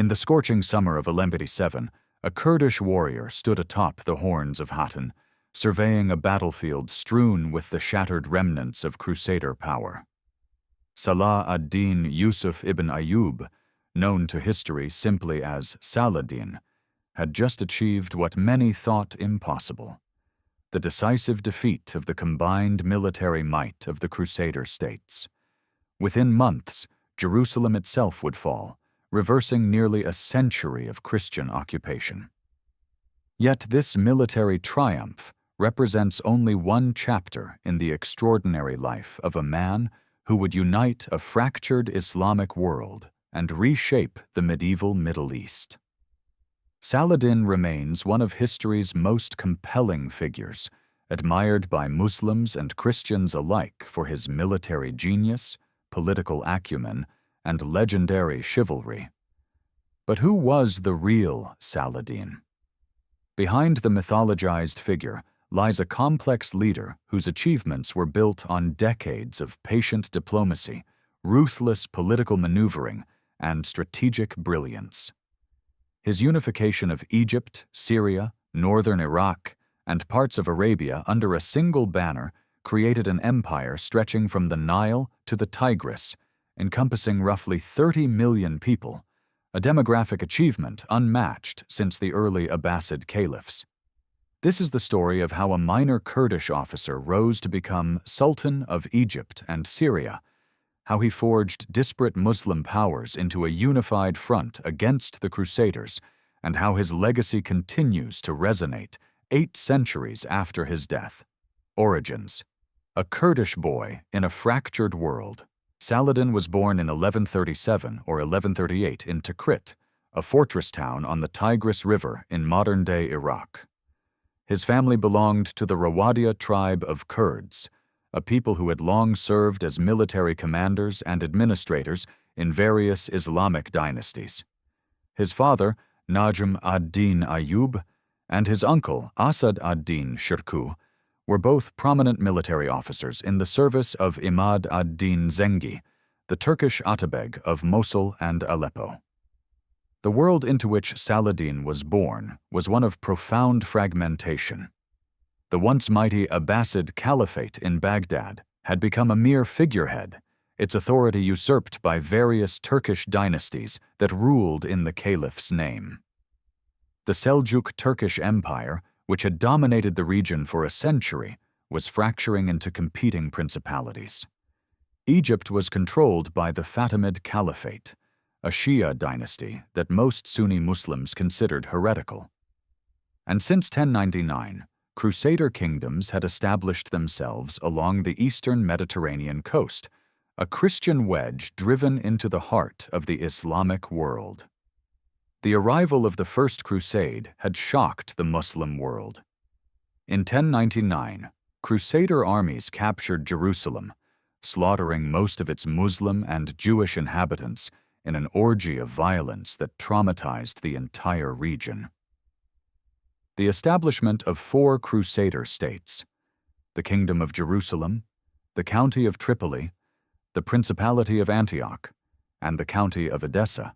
In the scorching summer of 1187, a Kurdish warrior stood atop the horns of Hattin, surveying a battlefield strewn with the shattered remnants of Crusader power. Salah ad-Dīn Yūsuf ibn Ayyūb, known to history simply as Saladin, had just achieved what many thought impossible: the decisive defeat of the combined military might of the Crusader states. Within months, Jerusalem itself would fall, reversing nearly a century of Christian occupation. Yet this military triumph represents only one chapter in the extraordinary life of a man who would unite a fractured Islamic world and reshape the medieval Middle East. Saladin remains one of history's most compelling figures, admired by Muslims and Christians alike for his military genius, political acumen, and legendary chivalry. But who was the real Saladin? Behind the mythologized figure lies a complex leader whose achievements were built on decades of patient diplomacy, ruthless political maneuvering, and strategic brilliance. His unification of Egypt, Syria, northern Iraq, and parts of Arabia under a single banner created an empire stretching from the Nile to the Tigris, encompassing roughly 30 million people, a demographic achievement unmatched since the early Abbasid caliphs. This is the story of how a minor Kurdish officer rose to become Sultan of Egypt and Syria, how he forged disparate Muslim powers into a unified front against the Crusaders, and how his legacy continues to resonate 8 centuries after his death. Origins: a Kurdish boy in a fractured world. Saladin was born in 1137 or 1138 in Tikrit, a fortress town on the Tigris River in modern-day Iraq. His family belonged to the Rawadiya tribe of Kurds, a people who had long served as military commanders and administrators in various Islamic dynasties. His father, Najm ad-Dīn Ayyūb, and his uncle, Asad ad-Dīn Shirkuh, were both prominent military officers in the service of Imad ad-Dīn Zengi, the Turkish Atabeg of Mosul and Aleppo. The world into which Saladin was born was one of profound fragmentation. The once mighty Abbasid Caliphate in Baghdad had become a mere figurehead, its authority usurped by various Turkish dynasties that ruled in the caliph's name. The Seljuk Turkish Empire, which had dominated the region for a century, was fracturing into competing principalities. Egypt was controlled by the Fatimid Caliphate, a Shia dynasty that most Sunni Muslims considered heretical. And since 1099, Crusader kingdoms had established themselves along the eastern Mediterranean coast, a Christian wedge driven into the heart of the Islamic world. The arrival of the First Crusade had shocked the Muslim world. In 1099, Crusader armies captured Jerusalem, slaughtering most of its Muslim and Jewish inhabitants in an orgy of violence that traumatized the entire region. The establishment of 4 Crusader states, the Kingdom of Jerusalem, the County of Tripoli, the Principality of Antioch, and the County of Edessa,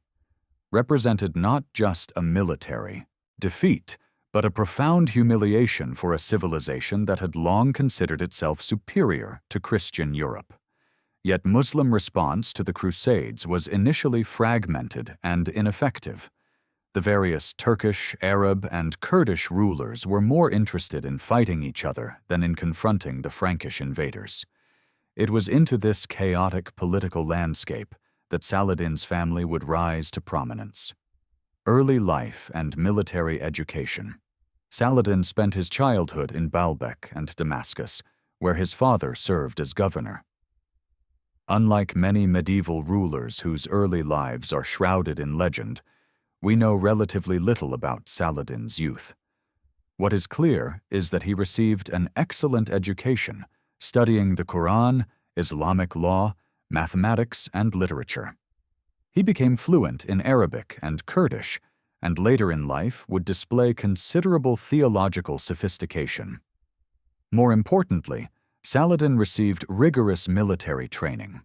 represented not just a military defeat, but a profound humiliation for a civilization that had long considered itself superior to Christian Europe. Yet Muslim response to the Crusades was initially fragmented and ineffective. The various Turkish, Arab, and Kurdish rulers were more interested in fighting each other than in confronting the Frankish invaders. It was into this chaotic political landscape that Saladin's family would rise to prominence. Early life and military education. Saladin spent his childhood in Baalbek and Damascus, where his father served as governor. Unlike many medieval rulers whose early lives are shrouded in legend, we know relatively little about Saladin's youth. What is clear is that he received an excellent education, studying the Quran, Islamic law, mathematics, and literature. He became fluent in Arabic and Kurdish, and later in life would display considerable theological sophistication. More importantly, Saladin received rigorous military training.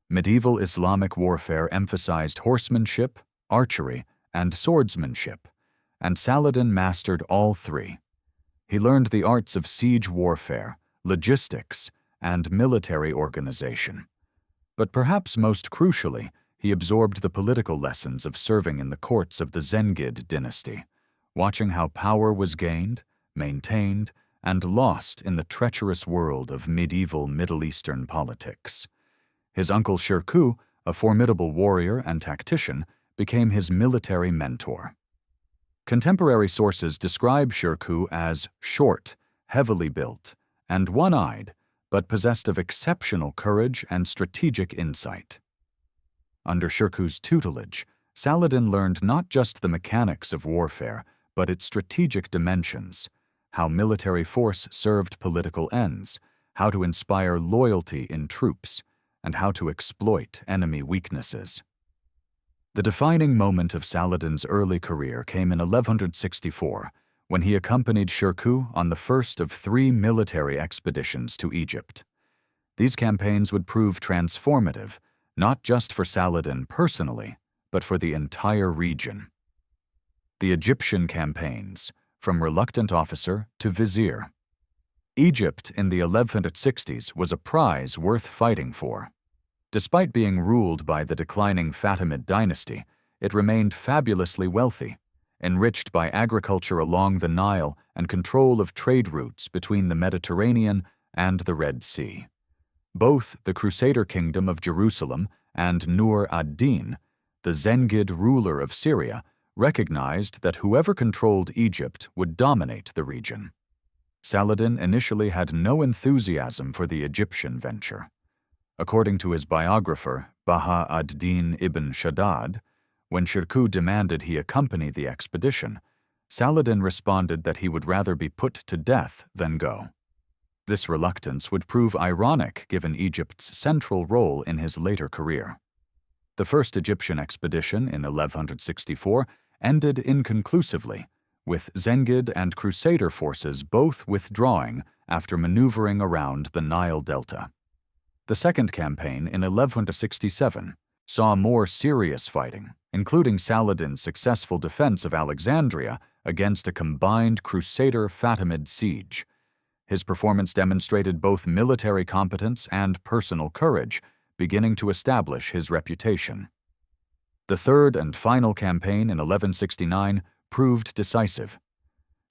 Medieval Islamic warfare emphasized horsemanship, archery, and swordsmanship, and Saladin mastered all three. He learned the arts of siege warfare, logistics, and military organization. But perhaps most crucially, he absorbed the political lessons of serving in the courts of the Zengid dynasty, watching how power was gained, maintained, and lost in the treacherous world of medieval Middle Eastern politics. His uncle Shirkuh, a formidable warrior and tactician, became his military mentor. Contemporary sources describe Shirkuh as short, heavily built, and one-eyed, but possessed of exceptional courage and strategic insight. Under Shirkuh's tutelage, Saladin learned not just the mechanics of warfare, but its strategic dimensions, how military force served political ends, how to inspire loyalty in troops, and how to exploit enemy weaknesses. The defining moment of Saladin's early career came in 1164, when he accompanied Shirkuh on the first of 3 military expeditions to Egypt. These campaigns would prove transformative, not just for Saladin personally, but for the entire region. The Egyptian campaigns, from reluctant officer to vizier. Egypt in the 1160s was a prize worth fighting for. Despite being ruled by the declining Fatimid dynasty, it remained fabulously wealthy, enriched by agriculture along the Nile and control of trade routes between the Mediterranean and the Red Sea. Both the Crusader kingdom of Jerusalem and Nur ad-Dīn, the Zengid ruler of Syria, recognized that whoever controlled Egypt would dominate the region. Saladin initially had no enthusiasm for the Egyptian venture. According to his biographer, Baha ad-Din ibn Shaddad, when Shirkuh demanded he accompany the expedition, Saladin responded that he would rather be put to death than go. This reluctance would prove ironic given Egypt's central role in his later career. The first Egyptian expedition in 1164 ended inconclusively, with Zengid and Crusader forces both withdrawing after maneuvering around the Nile Delta. The second campaign in 1167 saw more serious fighting, including Saladin's successful defense of Alexandria against a combined Crusader-Fatimid siege. His performance demonstrated both military competence and personal courage, beginning to establish his reputation. The third and final campaign in 1169 proved decisive.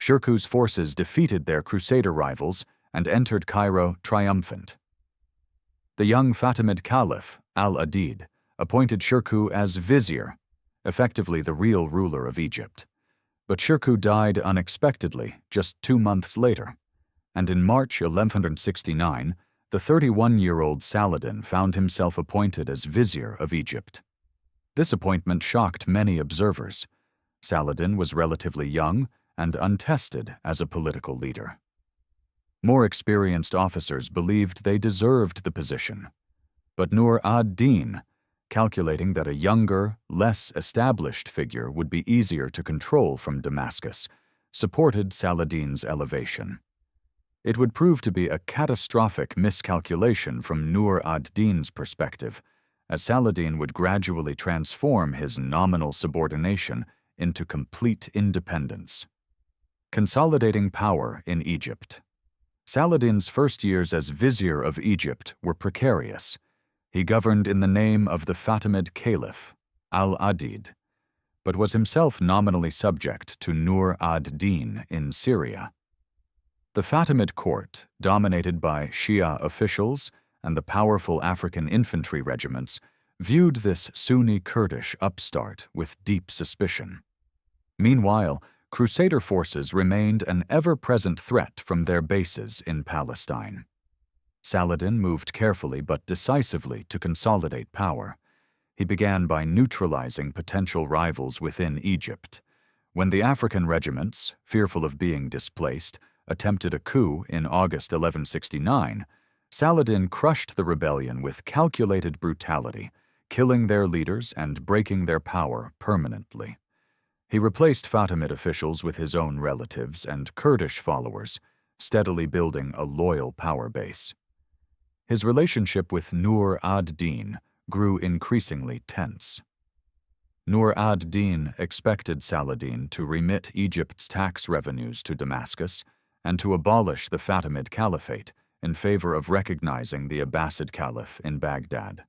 Shirkuh's forces defeated their Crusader rivals and entered Cairo triumphant. The young Fatimid Caliph, al-Adid, appointed Shirkuh as vizier, effectively the real ruler of Egypt. But Shirkuh died unexpectedly just 2 months later, and in March 1169, the 31-year-old Saladin found himself appointed as vizier of Egypt. This appointment shocked many observers. Saladin was relatively young and untested as a political leader. More experienced officers believed they deserved the position, but Nur ad-Din, calculating that a younger, less established figure would be easier to control from Damascus, supported Saladin's elevation. It would prove to be a catastrophic miscalculation from Nur ad-Din's perspective, as Saladin would gradually transform his nominal subordination into complete independence. Consolidating power in Egypt. Saladin's first years as vizier of Egypt were precarious. He governed in the name of the Fatimid Caliph, al-Adid, but was himself nominally subject to Nur ad-Din in Syria. The Fatimid court, dominated by Shia officials and the powerful African infantry regiments, viewed this Sunni Kurdish upstart with deep suspicion. Meanwhile, Crusader forces remained an ever-present threat from their bases in Palestine. Saladin moved carefully but decisively to consolidate power. He began by neutralizing potential rivals within Egypt. When the African regiments, fearful of being displaced, attempted a coup in August 1169, Saladin crushed the rebellion with calculated brutality, killing their leaders and breaking their power permanently. He replaced Fatimid officials with his own relatives and Kurdish followers, steadily building a loyal power base. His relationship with Nur ad-Din grew increasingly tense. Nur ad-Dīn expected Saladin to remit Egypt's tax revenues to Damascus and to abolish the Fatimid Caliphate in favor of recognizing the Abbasid Caliph in Baghdad.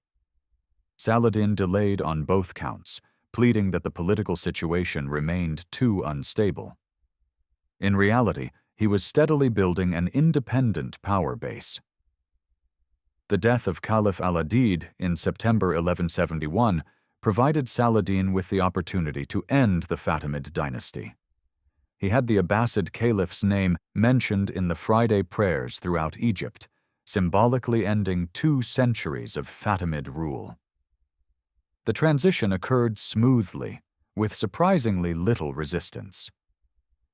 Saladin delayed on both counts, pleading that the political situation remained too unstable. In reality, he was steadily building an independent power base. The death of Caliph al-Adid in September 1171 provided Saladin with the opportunity to end the Fatimid dynasty. He had the Abbasid Caliph's name mentioned in the Friday prayers throughout Egypt, symbolically ending 2 centuries of Fatimid rule. The transition occurred smoothly, with surprisingly little resistance.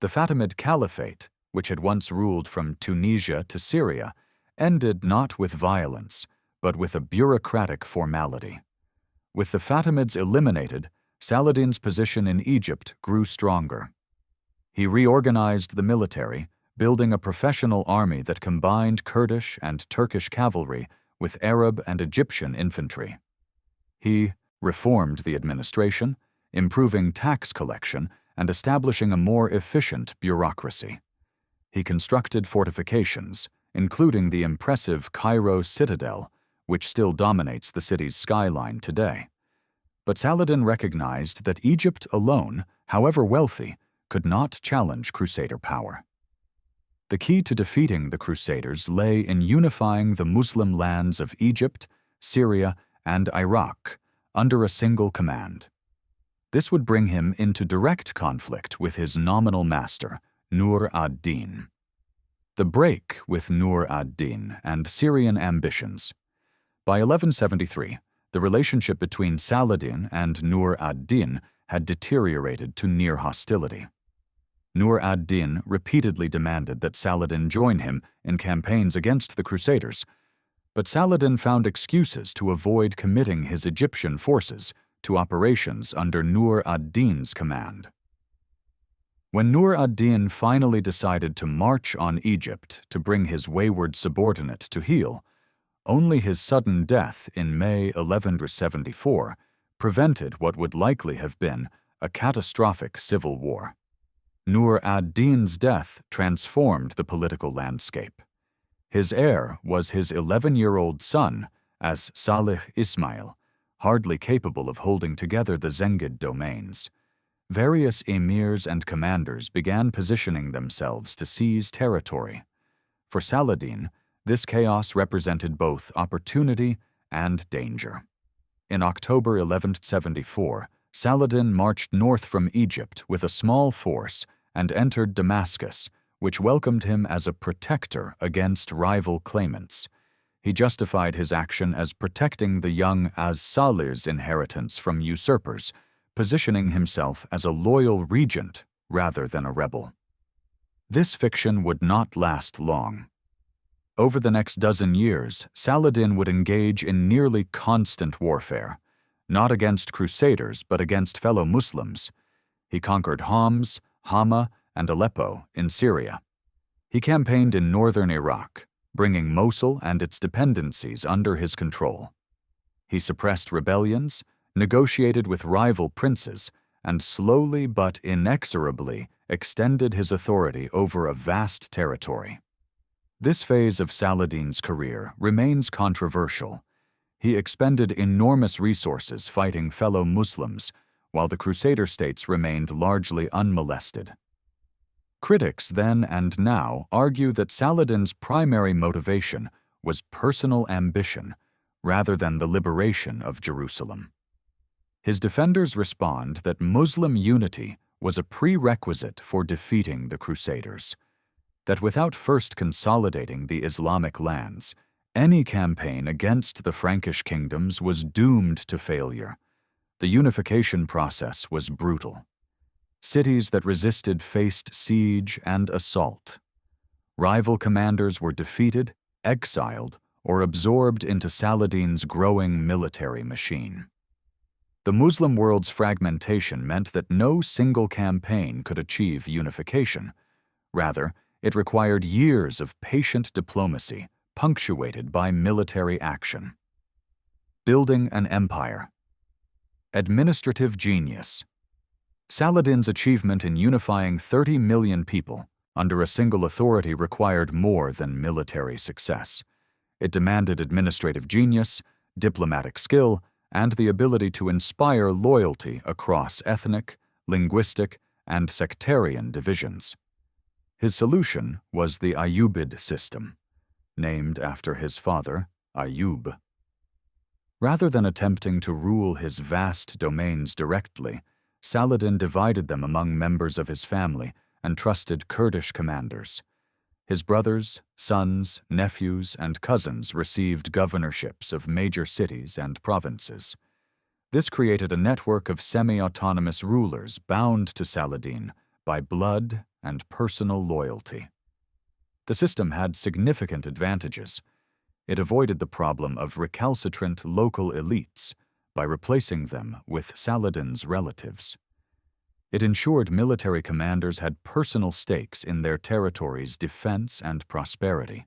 The Fatimid Caliphate, which had once ruled from Tunisia to Syria, ended not with violence, but with a bureaucratic formality. With the Fatimids eliminated, Saladin's position in Egypt grew stronger. He reorganized the military, building a professional army that combined Kurdish and Turkish cavalry with Arab and Egyptian infantry. He reformed the administration, improving tax collection and establishing a more efficient bureaucracy. He constructed fortifications, including the impressive Cairo citadel, which still dominates the city's skyline today. But Saladin recognized that Egypt alone, however wealthy, could not challenge Crusader power. The key to defeating the Crusaders lay in unifying the Muslim lands of Egypt, Syria, and Iraq under a single command. This would bring him into direct conflict with his nominal master, Nur ad-Dīn. The break with Nur ad-Dīn and Syrian ambitions. By 1173, the relationship between Saladin and Nur ad-Dīn had deteriorated to near hostility. Nur ad-Dīn repeatedly demanded that Saladin join him in campaigns against the Crusaders, but Saladin found excuses to avoid committing his Egyptian forces to operations under Nur ad-Dīn's command. When Nur ad-Dīn finally decided to march on Egypt to bring his wayward subordinate to heel, only his sudden death in May 1174 prevented what would likely have been a catastrophic civil war. Nur ad-Dīn's death transformed the political landscape. His heir was his 11-year-old son, as-Salih Ismail, hardly capable of holding together the Zengid domains. Various emirs and commanders began positioning themselves to seize territory. For Saladin, this chaos represented both opportunity and danger. In October 1174, Saladin marched north from Egypt with a small force and entered Damascus, which welcomed him as a protector against rival claimants. He justified his action as protecting the young as-Salih's inheritance from usurpers, positioning himself as a loyal regent rather than a rebel. This fiction would not last long. Over the next dozen years, Saladin would engage in nearly constant warfare, not against Crusaders but against fellow Muslims. He conquered Homs, Hama, and Aleppo in Syria. He campaigned in northern Iraq, bringing Mosul and its dependencies under his control. He suppressed rebellions, negotiated with rival princes, and slowly but inexorably extended his authority over a vast territory. This phase of Saladin's career remains controversial. He expended enormous resources fighting fellow Muslims, while the Crusader states remained largely unmolested. Critics then and now argue that Saladin's primary motivation was personal ambition rather than the liberation of Jerusalem. His defenders respond that Muslim unity was a prerequisite for defeating the Crusaders, that without first consolidating the Islamic lands, any campaign against the Frankish kingdoms was doomed to failure. The unification process was brutal. Cities that resisted faced siege and assault. Rival commanders were defeated, exiled, or absorbed into Saladin's growing military machine. The Muslim world's fragmentation meant that no single campaign could achieve unification. Rather, it required years of patient diplomacy, punctuated by military action. Building an empire. Administrative genius. Saladin's achievement in unifying 30 million people under a single authority required more than military success. It demanded administrative genius, diplomatic skill, and the ability to inspire loyalty across ethnic, linguistic, and sectarian divisions. His solution was the Ayyūbid system, named after his father, Ayyūb. Rather than attempting to rule his vast domains directly, Saladin divided them among members of his family and trusted Kurdish commanders. His brothers, sons, nephews, and cousins received governorships of major cities and provinces. This created a network of semi-autonomous rulers bound to Saladin by blood and personal loyalty. The system had significant advantages. It avoided the problem of recalcitrant local elites by replacing them with Saladin's relatives. It ensured military commanders had personal stakes in their territory's defense and prosperity.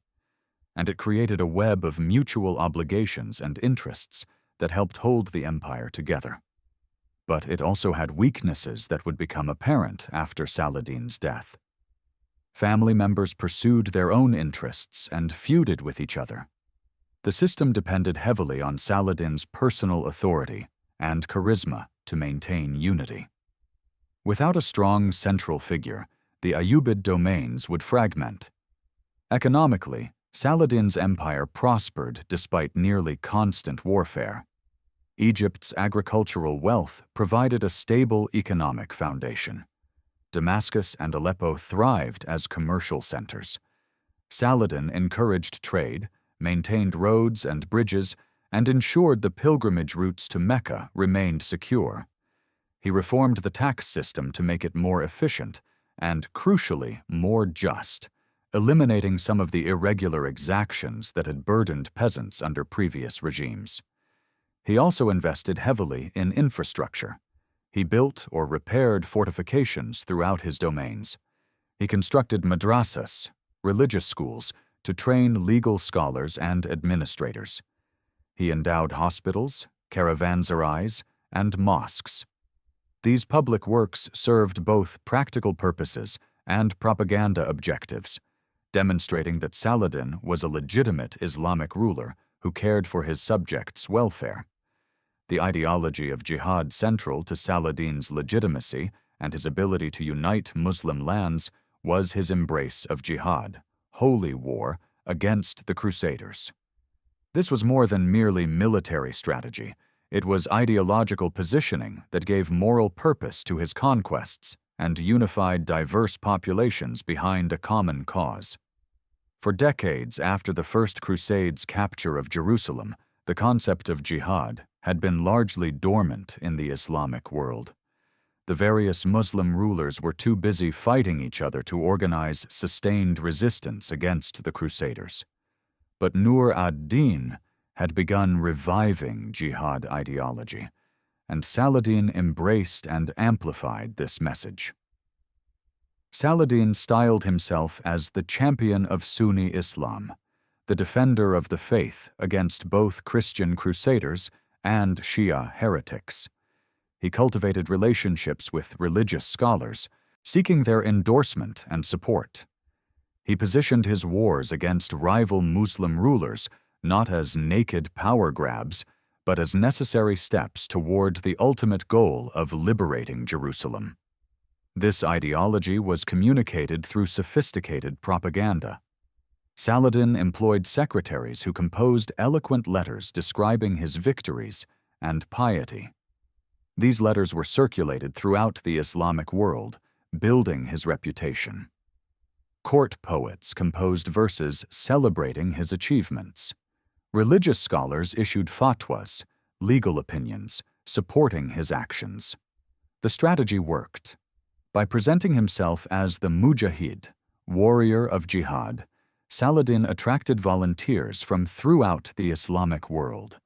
And it created a web of mutual obligations and interests that helped hold the empire together. But it also had weaknesses that would become apparent after Saladin's death. Family members pursued their own interests and feuded with each other. The system depended heavily on Saladin's personal authority and charisma to maintain unity. Without a strong central figure, the Ayyūbid domains would fragment. Economically, Saladin's empire prospered despite nearly constant warfare. Egypt's agricultural wealth provided a stable economic foundation. Damascus and Aleppo thrived as commercial centers. Saladin encouraged trade, maintained roads and bridges, and ensured the pilgrimage routes to Mecca remained secure. He reformed the tax system to make it more efficient and, crucially, more just, eliminating some of the irregular exactions that had burdened peasants under previous regimes. He also invested heavily in infrastructure. He built or repaired fortifications throughout his domains. He constructed madrasas, religious schools, to train legal scholars and administrators. He endowed hospitals, caravanserais, and mosques. These public works served both practical purposes and propaganda objectives, demonstrating that Saladin was a legitimate Islamic ruler who cared for his subjects' welfare. The ideology of jihad central to Saladin's legitimacy and his ability to unite Muslim lands was his embrace of jihad, holy war, against the Crusaders. This was more than merely military strategy. It was ideological positioning that gave moral purpose to his conquests and unified diverse populations behind a common cause. For decades after the First Crusade's capture of Jerusalem, the concept of jihad had been largely dormant in the Islamic world. The various Muslim rulers were too busy fighting each other to organize sustained resistance against the Crusaders. But Nur ad-Dīn had begun reviving jihad ideology, and Saladin embraced and amplified this message. Saladin styled himself as the champion of Sunni Islam, the defender of the faith against both Christian crusaders and Shia heretics. He cultivated relationships with religious scholars, seeking their endorsement and support. He positioned his wars against rival Muslim rulers not as naked power grabs, but as necessary steps toward the ultimate goal of liberating Jerusalem. This ideology was communicated through sophisticated propaganda. Saladin employed secretaries who composed eloquent letters describing his victories and piety. These letters were circulated throughout the Islamic world, building his reputation. Court poets composed verses celebrating his achievements. Religious scholars issued fatwas, legal opinions, supporting his actions. The strategy worked. By presenting himself as the mujahid, warrior of jihad, Saladin attracted volunteers from throughout the Islamic world.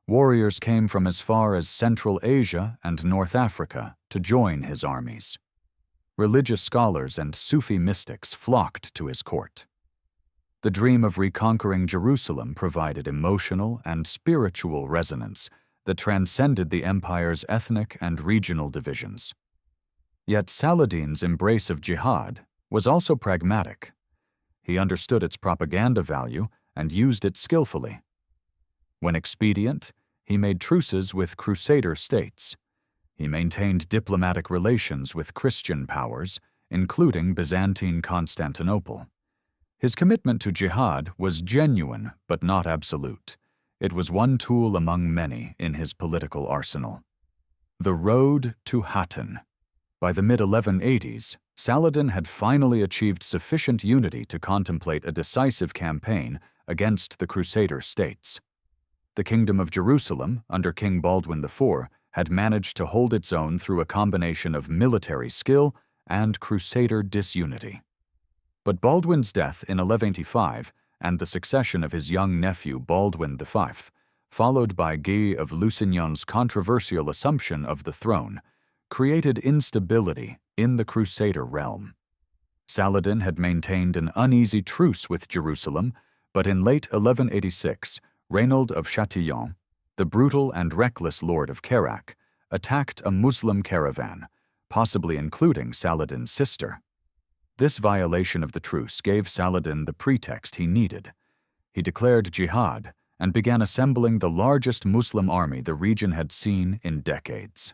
Warriors came from as far as Central Asia and North Africa to join his armies. Religious scholars and Sufi mystics flocked to his court. The dream of reconquering Jerusalem provided emotional and spiritual resonance that transcended the empire's ethnic and regional divisions. Yet Saladin's embrace of jihad was also pragmatic. He understood its propaganda value and used it skillfully. When expedient, he made truces with crusader states. He maintained diplomatic relations with Christian powers, including Byzantine Constantinople. His commitment to jihad was genuine but not absolute. It was one tool among many in his political arsenal. The road to Hattin. By the mid-1180s, Saladin had finally achieved sufficient unity to contemplate a decisive campaign against the Crusader states. The Kingdom of Jerusalem, under King Baldwin IV, had managed to hold its own through a combination of military skill and Crusader disunity. But Baldwin's death in 1185 and the succession of his young nephew Baldwin V, followed by Guy of Lusignan's controversial assumption of the throne, created instability in the Crusader realm. Saladin had maintained an uneasy truce with Jerusalem, but in late 1186, Raynald of Châtillon, the brutal and reckless lord of Kerak, attacked a Muslim caravan, possibly including Saladin's sister. This violation of the truce gave Saladin the pretext he needed. He declared jihad and began assembling the largest Muslim army the region had seen in decades.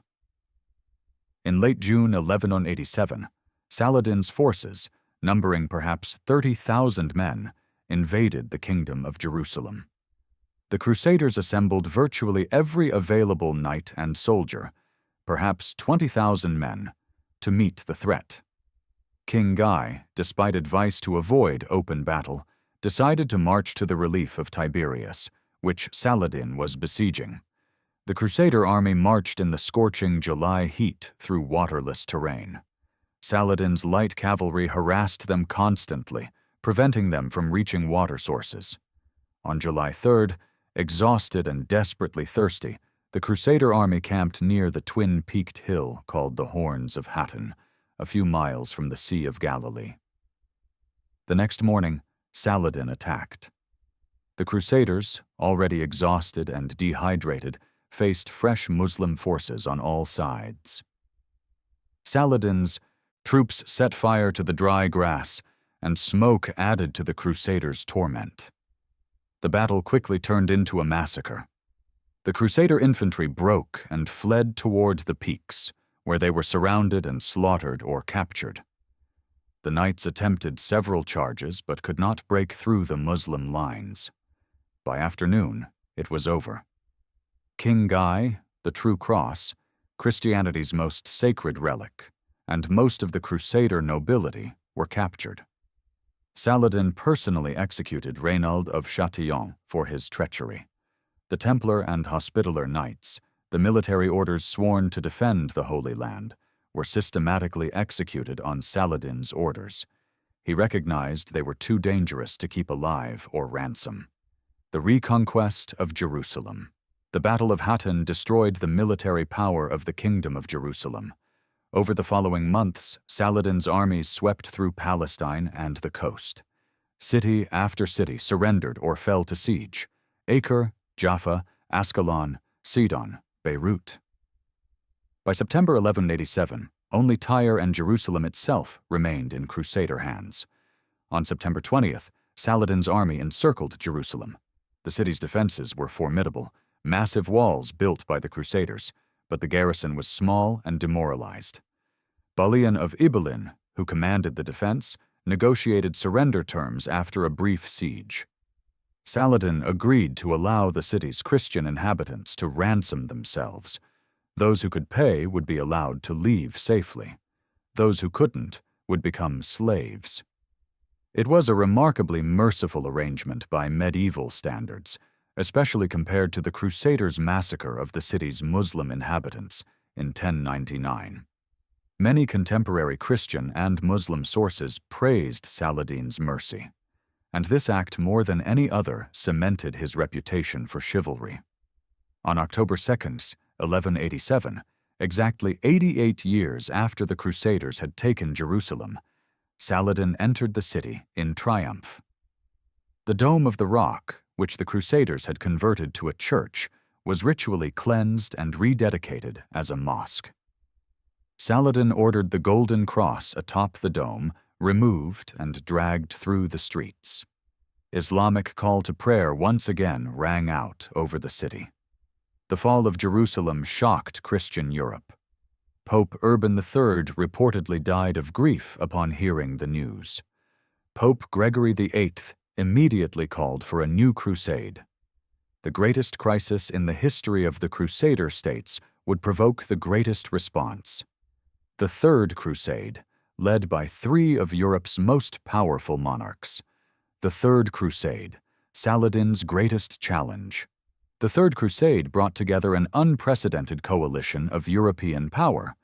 In late June 1187, Saladin's forces, numbering perhaps 30,000 men, invaded the Kingdom of Jerusalem. The Crusaders assembled virtually every available knight and soldier, perhaps 20,000 men, to meet the threat. King Guy, despite advice to avoid open battle, decided to march to the relief of Tiberias, which Saladin was besieging. The Crusader army marched in the scorching July heat through waterless terrain. Saladin's light cavalry harassed them constantly, preventing them from reaching water sources. On July 3rd, exhausted and desperately thirsty, the Crusader army camped near the twin-peaked hill called the Horns of Hattin, a few miles from the Sea of Galilee. The next morning, Saladin attacked. The Crusaders, already exhausted and dehydrated, faced fresh Muslim forces on all sides. Saladin's troops set fire to the dry grass, and smoke added to the Crusaders' torment. The battle quickly turned into a massacre. The Crusader infantry broke and fled toward the peaks, where they were surrounded and slaughtered or captured. The knights attempted several charges but could not break through the Muslim lines. By afternoon, it was over. King Guy, the True Cross, Christianity's most sacred relic, and most of the Crusader nobility were captured. Saladin personally executed Raynald of Châtillon for his treachery. The Templar and Hospitaller knights, the military orders sworn to defend the Holy Land, were systematically executed on Saladin's orders. He recognized they were too dangerous to keep alive or ransom. The reconquest of Jerusalem. The Battle of Hattin destroyed the military power of the Kingdom of Jerusalem. Over the following months, Saladin's armies swept through Palestine and the coast. City after city surrendered or fell to siege: Acre, Jaffa, Ascalon, Sidon, Beirut. By September 1187, only Tyre and Jerusalem itself remained in Crusader hands. On September 20th, Saladin's army encircled Jerusalem. The city's defenses were formidable, massive walls built by the Crusaders, but the garrison was small and demoralized. Balian of Ibelin, who commanded the defense, negotiated surrender terms after a brief siege. Saladin agreed to allow the city's Christian inhabitants to ransom themselves. Those who could pay would be allowed to leave safely. Those who couldn't would become slaves. It was a remarkably merciful arrangement by medieval standards, especially compared to the Crusaders' massacre of the city's Muslim inhabitants in 1099. Many contemporary Christian and Muslim sources praised Saladin's mercy, and this act more than any other cemented his reputation for chivalry. On October 2nd, 1187, exactly 88 years after the Crusaders had taken Jerusalem, Saladin entered the city in triumph. The Dome of the Rock, which the Crusaders had converted to a church, was ritually cleansed and rededicated as a mosque. Saladin ordered the golden cross atop the dome removed and dragged through the streets. Islamic call to prayer once again rang out over the city. The fall of Jerusalem shocked Christian Europe. Pope Urban III reportedly died of grief upon hearing the news. Pope Gregory VIII immediately called for a new crusade. The greatest crisis in the history of the Crusader states would provoke the greatest response. The Third Crusade, led by three of Europe's most powerful monarchs. The Third Crusade, Saladin's greatest challenge. The Third Crusade brought together an unprecedented coalition of European power.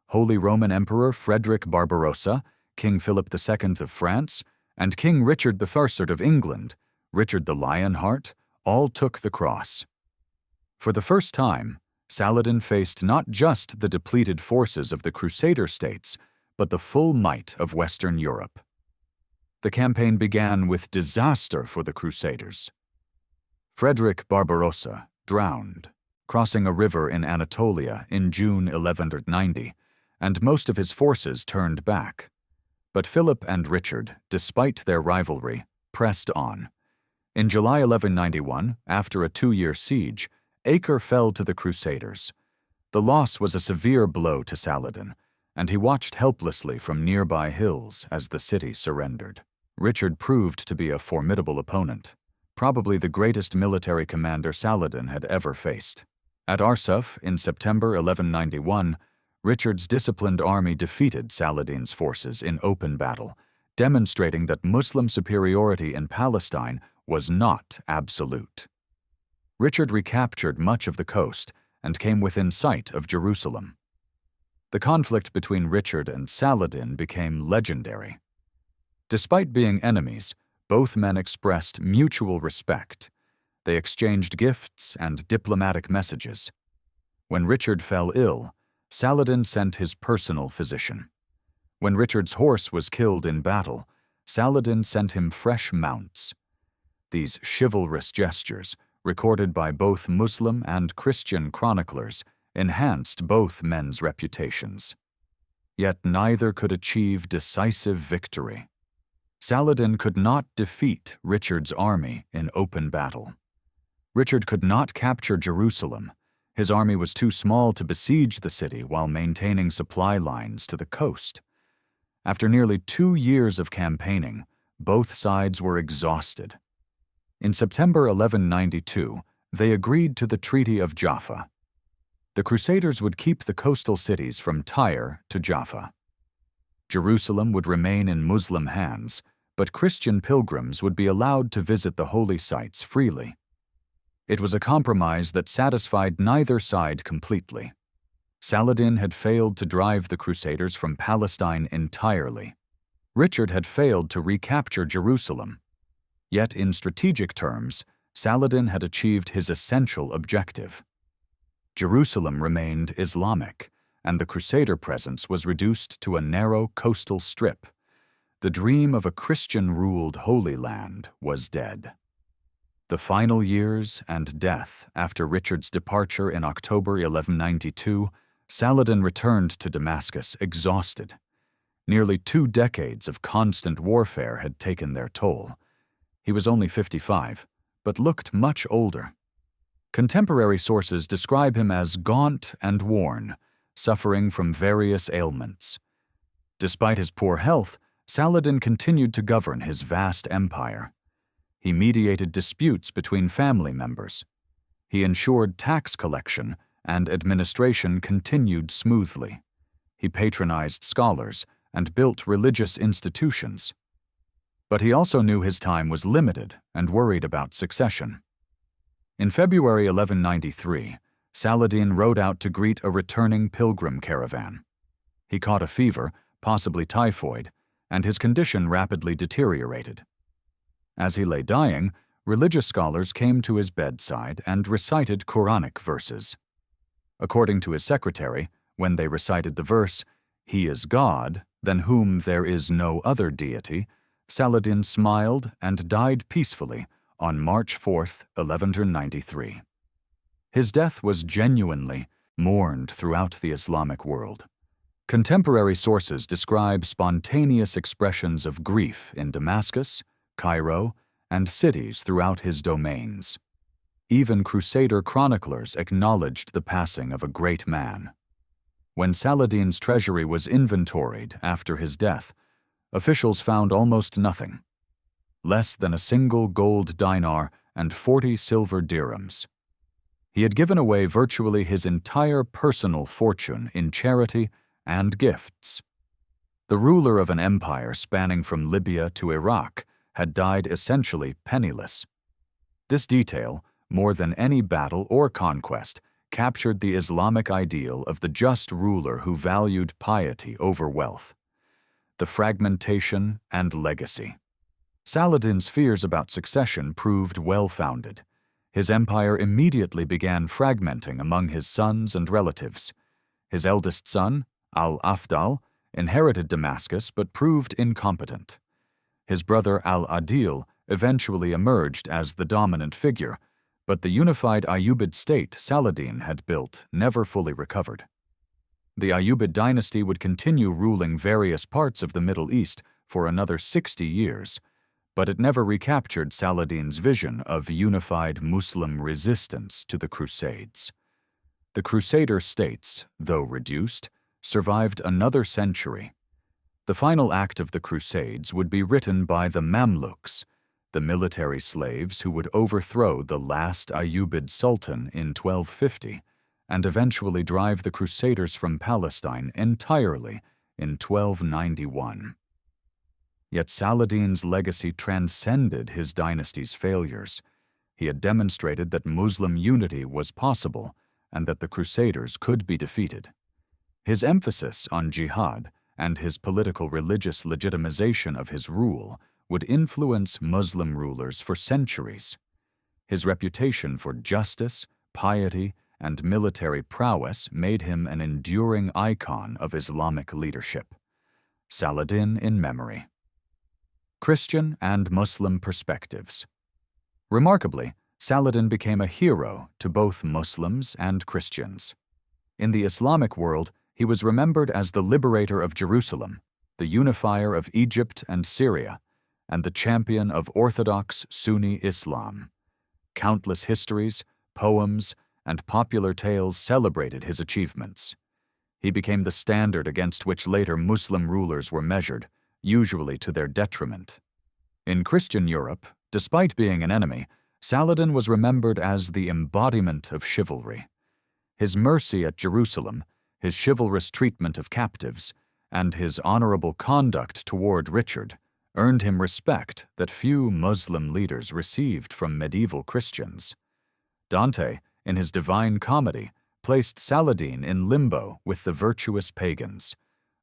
Holy Roman Emperor Frederick Barbarossa, King Philip II of France, and King Richard I of England, Richard the Lionheart, all took the cross. For the first time, Saladin faced not just the depleted forces of the Crusader states, but the full might of Western Europe. The campaign began with disaster for the Crusaders. Frederick Barbarossa drowned, crossing a river in Anatolia in June 1190, and most of his forces turned back. But Philip and Richard, despite their rivalry, pressed on. In July 1191, after a 2-year siege, Acre fell to the Crusaders. The loss was a severe blow to Saladin, and he watched helplessly from nearby hills as the city surrendered. Richard proved to be a formidable opponent, probably the greatest military commander Saladin had ever faced. At Arsuf, in September 1191, Richard's disciplined army defeated Saladin's forces in open battle, demonstrating that Muslim superiority in Palestine was not absolute. Richard recaptured much of the coast and came within sight of Jerusalem. The conflict between Richard and Saladin became legendary. Despite being enemies, both men expressed mutual respect. They exchanged gifts and diplomatic messages. When Richard fell ill, Saladin sent his personal physician. When Richard's horse was killed in battle, Saladin sent him fresh mounts. These chivalrous gestures, recorded by both Muslim and Christian chroniclers, enhanced both men's reputations. Yet neither could achieve decisive victory. Saladin could not defeat Richard's army in open battle. Richard could not capture Jerusalem. His army was too small to besiege the city while maintaining supply lines to the coast. After nearly 2 years of campaigning, both sides were exhausted. In September 1192, they agreed to the Treaty of Jaffa. The Crusaders would keep the coastal cities from Tyre to Jaffa. Jerusalem would remain in Muslim hands, but Christian pilgrims would be allowed to visit the holy sites freely. It was a compromise that satisfied neither side completely. Saladin had failed to drive the Crusaders from Palestine entirely. Richard had failed to recapture Jerusalem. Yet in strategic terms, Saladin had achieved his essential objective. Jerusalem remained Islamic, and the Crusader presence was reduced to a narrow coastal strip. The dream of a Christian-ruled Holy Land was dead. The final years and death after Richard's departure in October 1192, Saladin returned to Damascus exhausted. Nearly 2 decades of constant warfare had taken their toll. He was only 55, but looked much older. Contemporary sources describe him as gaunt and worn, suffering from various ailments. Despite his poor health, Saladin continued to govern his vast empire. He mediated disputes between family members. He ensured tax collection and administration continued smoothly. He patronized scholars and built religious institutions. But he also knew his time was limited and worried about succession. In February 1193, Saladin rode out to greet a returning pilgrim caravan. He caught a fever, possibly typhoid, and his condition rapidly deteriorated. As he lay dying, religious scholars came to his bedside and recited Quranic verses. According to his secretary, when they recited the verse, "He is God, than whom there is no other deity," Saladin smiled and died peacefully on March 4, 1193. His death was genuinely mourned throughout the Islamic world. Contemporary sources describe spontaneous expressions of grief in Damascus, Cairo, and cities throughout his domains. Even Crusader chroniclers acknowledged the passing of a great man. When Saladin's treasury was inventoried after his death, officials found almost nothing, less than a single gold dinar and 40 silver dirhams. He had given away virtually his entire personal fortune in charity and gifts. The ruler of an empire spanning from Libya to Iraq had died essentially penniless. This detail, more than any battle or conquest, captured the Islamic ideal of the just ruler who valued piety over wealth. The fragmentation and legacy. Saladin's fears about succession proved well-founded. His empire immediately began fragmenting among his sons and relatives. His eldest son, Al-Afdal, inherited Damascus but proved incompetent. His brother Al-Adil eventually emerged as the dominant figure, but the unified Ayyubid state Saladin had built never fully recovered. The Ayyubid dynasty would continue ruling various parts of the Middle East for another 60 years, but it never recaptured Saladin's vision of unified Muslim resistance to the Crusades. The Crusader states, though reduced, survived another century. The final act of the Crusades would be written by the Mamluks, the military slaves who would overthrow the last Ayyubid sultan in 1250 and eventually drive the Crusaders from Palestine entirely in 1291. Yet Saladin's legacy transcended his dynasty's failures. He had demonstrated that Muslim unity was possible and that the Crusaders could be defeated. His emphasis on jihad and his political religious legitimization of his rule would influence Muslim rulers for centuries. His reputation for justice, piety, and military prowess made him an enduring icon of Islamic leadership. Saladin in memory. Christian and Muslim perspectives. Remarkably, Saladin became a hero to both Muslims and Christians. In the Islamic world, he was remembered as the liberator of Jerusalem, the unifier of Egypt and Syria, and the champion of Orthodox Sunni Islam. Countless histories, poems, and popular tales celebrated his achievements. He became the standard against which later Muslim rulers were measured, usually to their detriment. In Christian Europe, despite being an enemy, Saladin was remembered as the embodiment of chivalry. His mercy at Jerusalem, his chivalrous treatment of captives, and his honorable conduct toward Richard earned him respect that few Muslim leaders received from medieval Christians. Dante, in his Divine Comedy, placed Saladin in limbo with the virtuous pagans,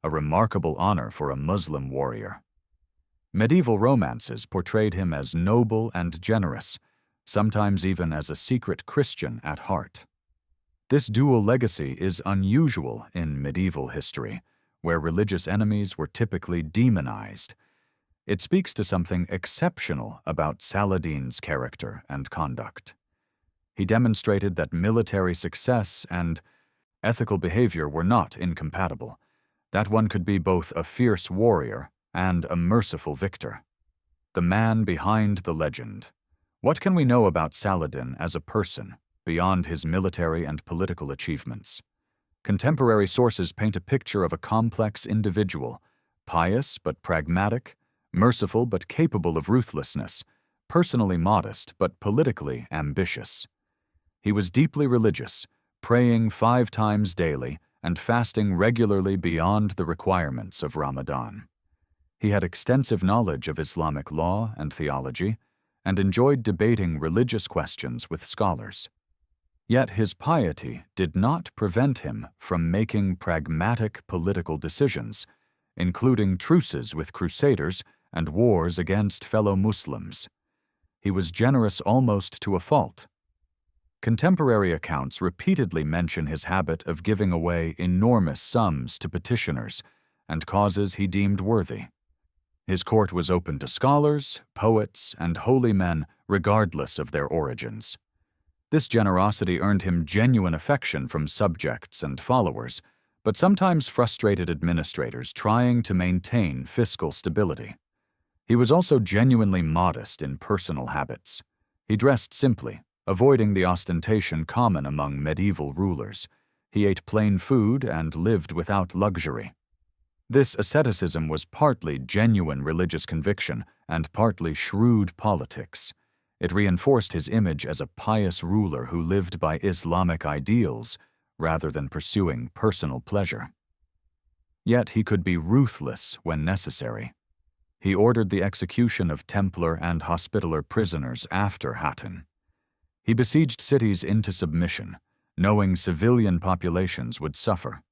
a remarkable honor for a Muslim warrior. Medieval romances portrayed him as noble and generous, sometimes even as a secret Christian at heart. This dual legacy is unusual in medieval history, where religious enemies were typically demonized. It speaks to something exceptional about Saladin's character and conduct. He demonstrated that military success and ethical behavior were not incompatible, that one could be both a fierce warrior and a merciful victor. The man behind the legend. What can we know about Saladin as a person, beyond his military and political achievements? Contemporary sources paint a picture of a complex individual, pious but pragmatic, merciful but capable of ruthlessness, personally modest but politically ambitious. He was deeply religious, praying 5 times daily and fasting regularly beyond the requirements of Ramadan. He had extensive knowledge of Islamic law and theology, and enjoyed debating religious questions with scholars. Yet his piety did not prevent him from making pragmatic political decisions, including truces with crusaders and wars against fellow Muslims. He was generous almost to a fault. Contemporary accounts repeatedly mention his habit of giving away enormous sums to petitioners and causes he deemed worthy. His court was open to scholars, poets, and holy men regardless of their origins. This generosity earned him genuine affection from subjects and followers, but sometimes frustrated administrators trying to maintain fiscal stability. He was also genuinely modest in personal habits. He dressed simply, avoiding the ostentation common among medieval rulers. He ate plain food and lived without luxury. This asceticism was partly genuine religious conviction and partly shrewd politics. It reinforced his image as a pious ruler who lived by Islamic ideals rather than pursuing personal pleasure. Yet he could be ruthless when necessary. He ordered the execution of Templar and Hospitaller prisoners after Hattin. He besieged cities into submission, knowing civilian populations would suffer.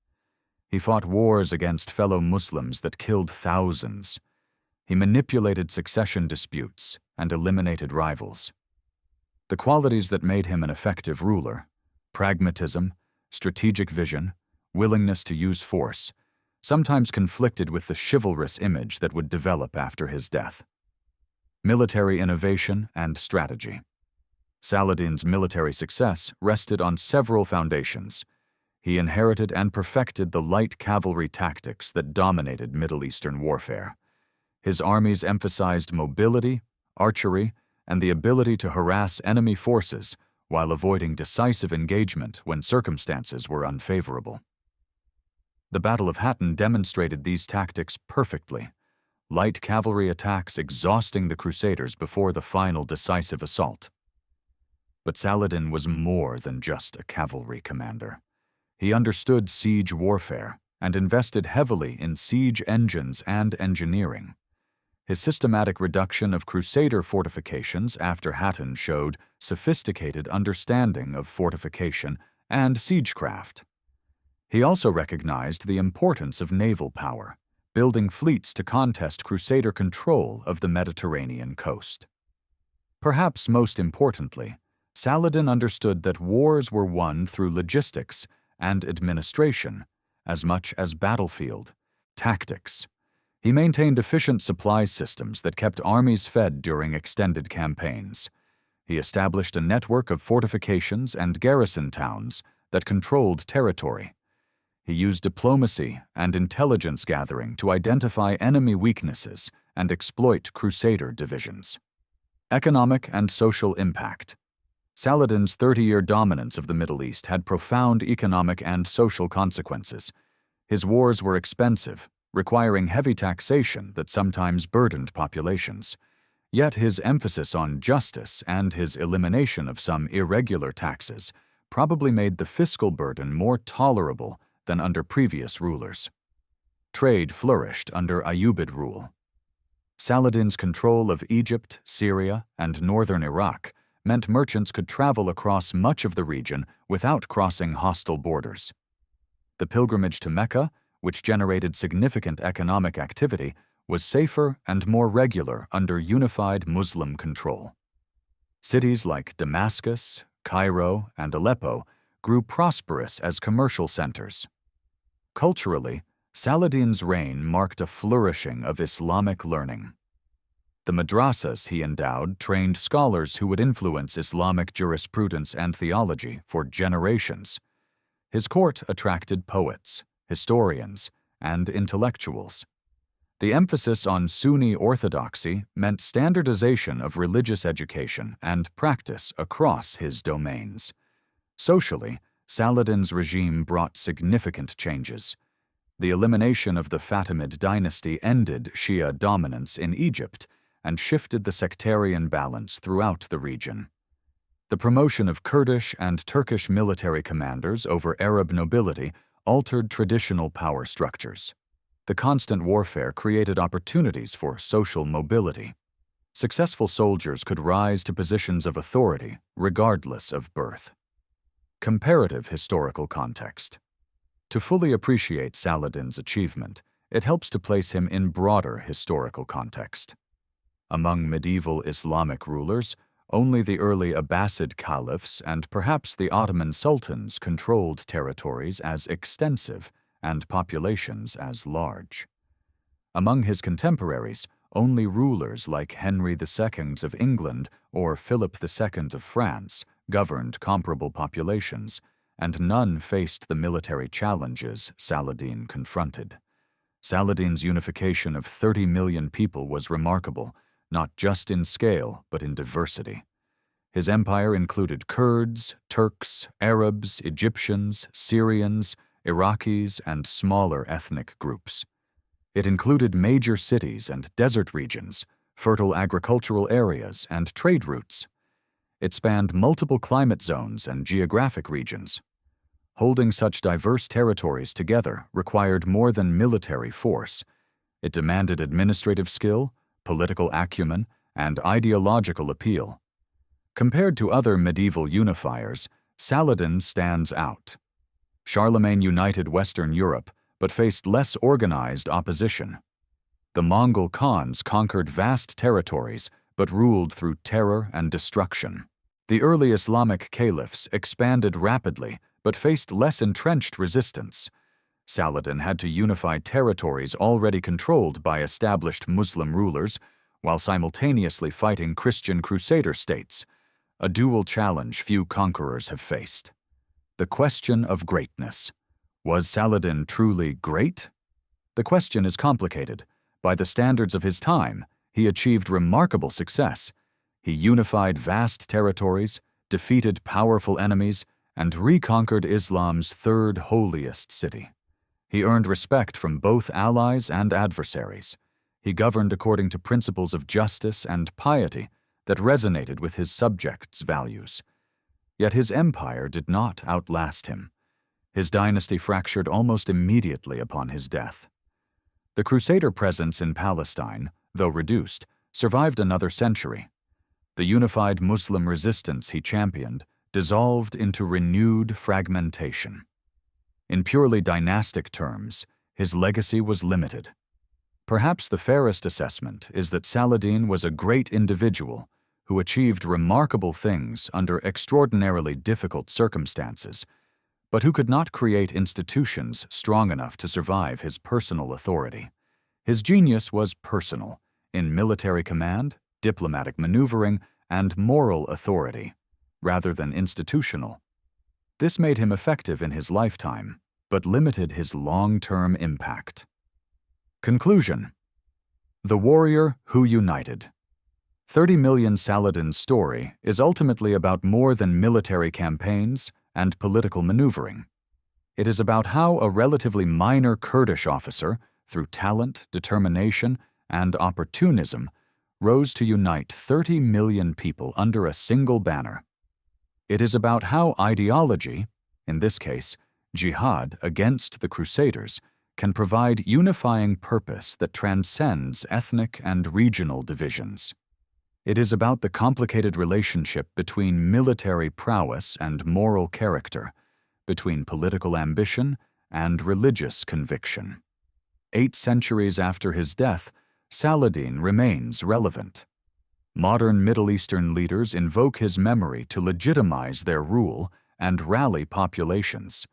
He fought wars against fellow Muslims that killed thousands. He manipulated succession disputes and eliminated rivals. The qualities that made him an effective ruler, pragmatism, strategic vision, willingness to use force, sometimes conflicted with the chivalrous image that would develop after his death. Military innovation and strategy. Saladin's military success rested on several foundations. He inherited and perfected the light cavalry tactics that dominated Middle Eastern warfare. His armies emphasized mobility, archery, and the ability to harass enemy forces while avoiding decisive engagement when circumstances were unfavorable. The Battle of Hattin demonstrated these tactics perfectly, light cavalry attacks exhausting the Crusaders before the final decisive assault. But Saladin was more than just a cavalry commander. He understood siege warfare and invested heavily in siege engines and engineering. His systematic reduction of Crusader fortifications after Hattin showed sophisticated understanding of fortification and siegecraft. He also recognized the importance of naval power, building fleets to contest Crusader control of the Mediterranean coast. Perhaps most importantly, Saladin understood that wars were won through logistics and administration as much as battlefield tactics. He maintained efficient supply systems that kept armies fed during extended campaigns. He established a network of fortifications and garrison towns that controlled territory. He used diplomacy and intelligence gathering to identify enemy weaknesses and exploit Crusader divisions. Economic and social impact. Saladin's 30-year dominance of the Middle East had profound economic and social consequences. His wars were expensive, requiring heavy taxation that sometimes burdened populations. Yet his emphasis on justice and his elimination of some irregular taxes probably made the fiscal burden more tolerable than under previous rulers. Trade flourished under Ayyubid rule. Saladin's control of Egypt, Syria, and northern Iraq meant merchants could travel across much of the region without crossing hostile borders. The pilgrimage to Mecca, which generated significant economic activity, was safer and more regular under unified Muslim control. Cities like Damascus, Cairo, and Aleppo grew prosperous as commercial centers. Culturally, Saladin's reign marked a flourishing of Islamic learning. The madrasas he endowed trained scholars who would influence Islamic jurisprudence and theology for generations. His court attracted poets, historians, and intellectuals. The emphasis on Sunni orthodoxy meant standardization of religious education and practice across his domains. Socially, Saladin's regime brought significant changes. The elimination of the Fatimid dynasty ended Shia dominance in Egypt and shifted the sectarian balance throughout the region. The promotion of Kurdish and Turkish military commanders over Arab nobility altered traditional power structures. The constant warfare created opportunities for social mobility. Successful soldiers could rise to positions of authority regardless of birth. Comparative historical context. To fully appreciate Saladin's achievement, it helps to place him in broader historical context. Among medieval Islamic rulers, only the early Abbasid caliphs and perhaps the Ottoman sultans controlled territories as extensive and populations as large. Among his contemporaries, only rulers like Henry II of England or Philip II of France governed comparable populations, and none faced the military challenges Saladin confronted. Saladin's unification of 30 million people was remarkable, not just in scale, but in diversity. His empire included Kurds, Turks, Arabs, Egyptians, Syrians, Iraqis, and smaller ethnic groups. It included major cities and desert regions, fertile agricultural areas, and trade routes. It spanned multiple climate zones and geographic regions. Holding such diverse territories together required more than military force. It demanded administrative skill, political acumen, and ideological appeal. Compared to other medieval unifiers, Saladin stands out. Charlemagne united Western Europe, but faced less organized opposition. The Mongol Khans conquered vast territories, but ruled through terror and destruction. The early Islamic caliphs expanded rapidly, but faced less entrenched resistance. Saladin had to unify territories already controlled by established Muslim rulers, while simultaneously fighting Christian crusader states, a dual challenge few conquerors have faced. The question of greatness. Was Saladin truly great? The question is complicated. By the standards of his time, he achieved remarkable success. He unified vast territories, defeated powerful enemies, and reconquered Islam's third holiest city. He earned respect from both allies and adversaries. He governed according to principles of justice and piety that resonated with his subjects' values. Yet his empire did not outlast him. His dynasty fractured almost immediately upon his death. The Crusader presence in Palestine, though reduced, survived another century. The unified Muslim resistance he championed dissolved into renewed fragmentation. In purely dynastic terms, his legacy was limited. Perhaps the fairest assessment is that Saladin was a great individual who achieved remarkable things under extraordinarily difficult circumstances, but who could not create institutions strong enough to survive his personal authority. His genius was personal, in military command, diplomatic maneuvering, and moral authority, rather than institutional. This made him effective in his lifetime, but limited his long-term impact. Conclusion. The warrior who united. 30 Million Saladin's story is ultimately about more than military campaigns and political maneuvering. It is about how a relatively minor Kurdish officer, through talent, determination, and opportunism, rose to unite 30 million people under a single banner. It is about how ideology, in this case, jihad against the Crusaders, can provide unifying purpose that transcends ethnic and regional divisions. It is about the complicated relationship between military prowess and moral character, between political ambition and religious conviction. 8 centuries after his death, Saladin remains relevant. Modern Middle Eastern leaders invoke his memory to legitimize their rule and rally populations.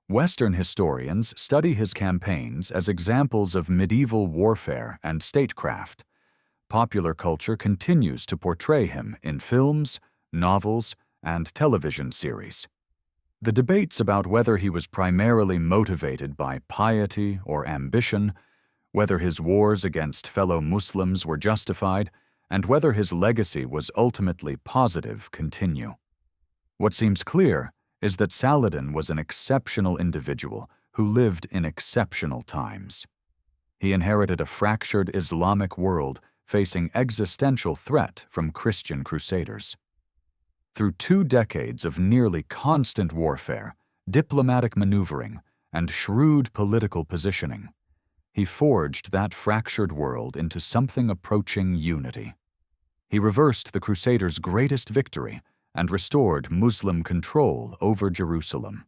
Western historians study his campaigns as examples of medieval warfare and statecraft. Popular culture continues to portray him in films, novels, and television series. The debates about whether he was primarily motivated by piety or ambition, whether his wars against fellow Muslims were justified, and whether his legacy was ultimately positive continue. What seems clear is that Saladin was an exceptional individual who lived in exceptional times. He inherited a fractured Islamic world facing existential threat from Christian crusaders. Through 2 decades of nearly constant warfare, diplomatic maneuvering, and shrewd political positioning, he forged that fractured world into something approaching unity. He reversed the Crusaders' greatest victory and restored Muslim control over Jerusalem.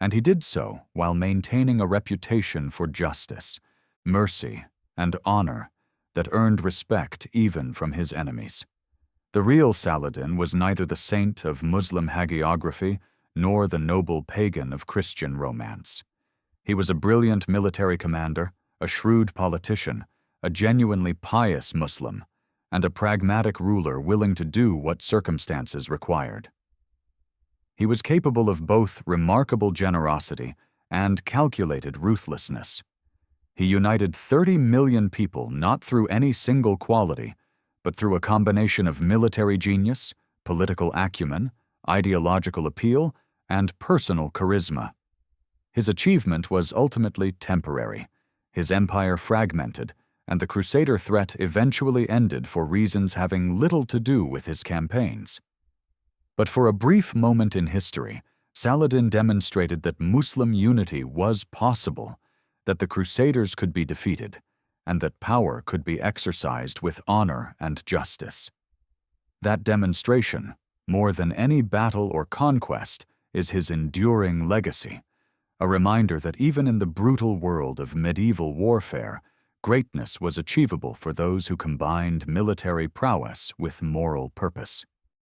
And he did so while maintaining a reputation for justice, mercy, and honor that earned respect even from his enemies. The real Saladin was neither the saint of Muslim hagiography nor the noble pagan of Christian romance. He was a brilliant military commander, a shrewd politician, a genuinely pious Muslim, and a pragmatic ruler willing to do what circumstances required. He was capable of both remarkable generosity and calculated ruthlessness. He united 30 million people not through any single quality, but through a combination of military genius, political acumen, ideological appeal, and personal charisma. His achievement was ultimately temporary. His empire fragmented, and the Crusader threat eventually ended for reasons having little to do with his campaigns. But for a brief moment in history, Saladin demonstrated that Muslim unity was possible, that the Crusaders could be defeated, and that power could be exercised with honor and justice. That demonstration, more than any battle or conquest, is his enduring legacy, a reminder that even in the brutal world of medieval warfare, greatness was achievable for those who combined military prowess with moral purpose.